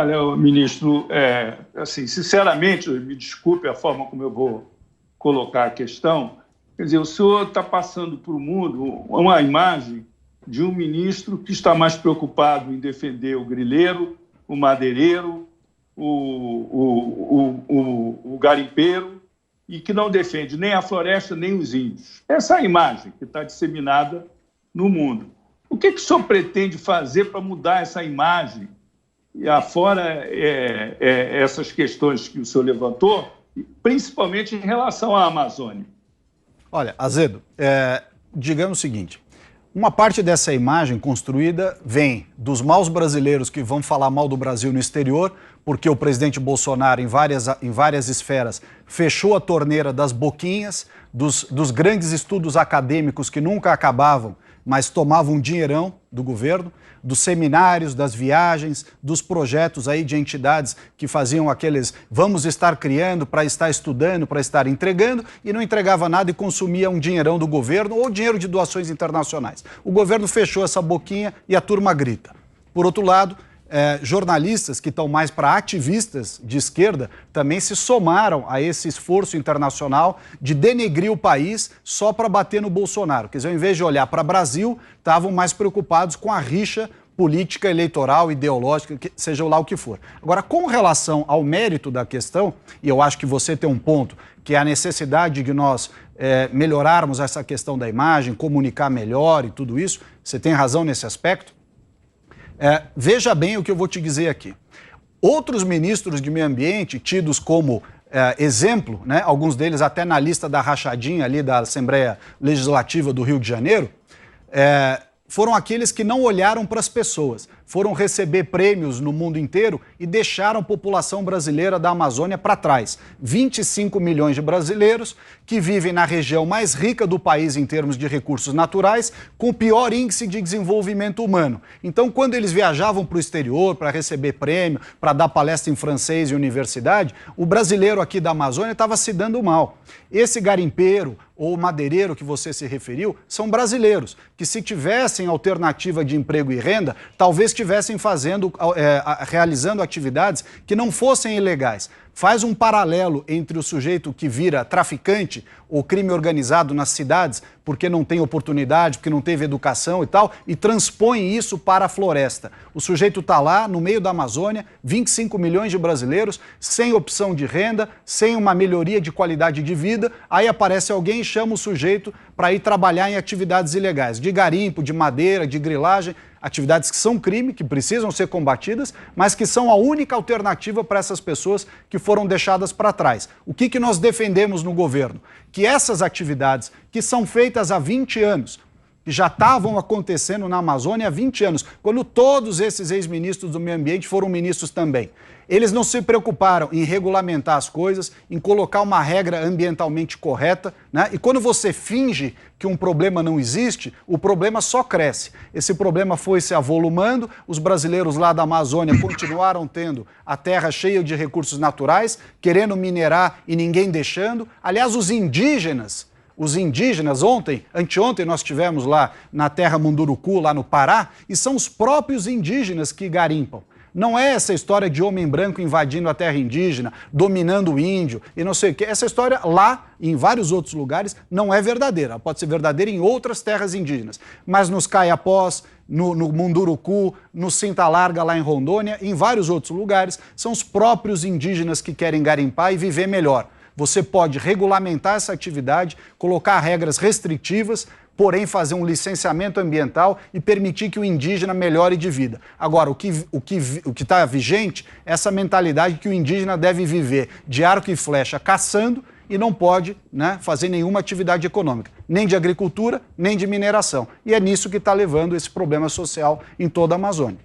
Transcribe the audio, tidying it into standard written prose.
Olha, ministro, assim, sinceramente, me desculpe a forma como eu vou colocar a questão. Quer dizer, o senhor está passando para o mundo uma imagem de um ministro que está mais preocupado em defender o grileiro, o madeireiro, o garimpeiro, e que não defende nem a floresta nem os índios. Essa é a imagem que está disseminada no mundo. O que o senhor pretende fazer para mudar essa imagem? E afora essas questões que o senhor levantou, principalmente em relação à Amazônia. Olha, Azedo, digamos o seguinte, uma parte dessa imagem construída vem dos maus brasileiros que vão falar mal do Brasil no exterior, porque o presidente Bolsonaro, em várias esferas, fechou a torneira das boquinhas, dos grandes estudos acadêmicos que nunca acabavam, mas tomavam um dinheirão do governo, dos seminários, das viagens, dos projetos aí de entidades que faziam aqueles vamos estar criando para estar estudando, para estar entregando, e não entregava nada e consumia um dinheirão do governo ou dinheiro de doações internacionais. O governo fechou essa boquinha e a turma grita. Por outro lado, jornalistas que estão mais para ativistas de esquerda também se somaram a esse esforço internacional de denegrir o país só para bater no Bolsonaro. Quer dizer, ao invés de olhar para o Brasil, estavam mais preocupados com a rixa política, eleitoral, ideológica, seja lá o que for. Agora, com relação ao mérito da questão, e eu acho que você tem um ponto, que é a necessidade de nós melhorarmos essa questão da imagem, comunicar melhor e tudo isso, você tem razão nesse aspecto. Veja bem o que eu vou te dizer aqui. Outros ministros de meio ambiente, tidos como exemplo, né, alguns deles até na lista da rachadinha ali da Assembleia Legislativa do Rio de Janeiro, foram aqueles que não olharam para as pessoas, foram receber prêmios no mundo inteiro e deixaram a população brasileira da Amazônia para trás. 25 milhões de brasileiros que vivem na região mais rica do país em termos de recursos naturais, com o pior índice de desenvolvimento humano. Então, quando eles viajavam para o exterior para receber prêmio, para dar palestra em francês e universidade, o brasileiro aqui da Amazônia estava se dando mal. Esse garimpeiro ou madeireiro que você se referiu são brasileiros que, se tivessem alternativa de emprego e renda, talvez estivessem realizando atividades que não fossem ilegais. Faz um paralelo entre o sujeito que vira traficante ou crime organizado nas cidades porque não tem oportunidade, porque não teve educação e tal, e transpõe isso para a floresta. O sujeito está lá, no meio da Amazônia, 25 milhões de brasileiros, sem opção de renda, sem uma melhoria de qualidade de vida, aí aparece alguém e chama o sujeito para ir trabalhar em atividades ilegais, de garimpo, de madeira, de grilagem, atividades que são crime, que precisam ser combatidas, mas que são a única alternativa para essas pessoas que foram deixadas para trás. O que nós defendemos no governo? Que essas atividades, que são feitas há 20 anos, que já estavam acontecendo na Amazônia há 20 anos, quando todos esses ex-ministros do meio ambiente foram ministros também. Eles não se preocuparam em regulamentar as coisas, em colocar uma regra ambientalmente correta, né? E quando você finge que um problema não existe, o problema só cresce. Esse problema foi se avolumando, os brasileiros lá da Amazônia continuaram tendo a terra cheia de recursos naturais, querendo minerar e ninguém deixando. Aliás, os indígenas, anteontem nós estivemos lá na terra Munduruku, lá no Pará, e são os próprios indígenas que garimpam. Não é essa história de homem branco invadindo a terra indígena, dominando o índio e não sei o quê. Essa história lá, em vários outros lugares, não é verdadeira. Ela pode ser verdadeira em outras terras indígenas. Mas nos Caiapós, no Munduruku, no Cinta Larga, lá em Rondônia, em vários outros lugares, são os próprios indígenas que querem garimpar e viver melhor. Você pode regulamentar essa atividade, colocar regras restritivas, porém fazer um licenciamento ambiental e permitir que o indígena melhore de vida. Agora, o que está vigente é essa mentalidade que o indígena deve viver de arco e flecha caçando e não pode, né, fazer nenhuma atividade econômica, nem de agricultura, nem de mineração. E é nisso que está levando esse problema social em toda a Amazônia.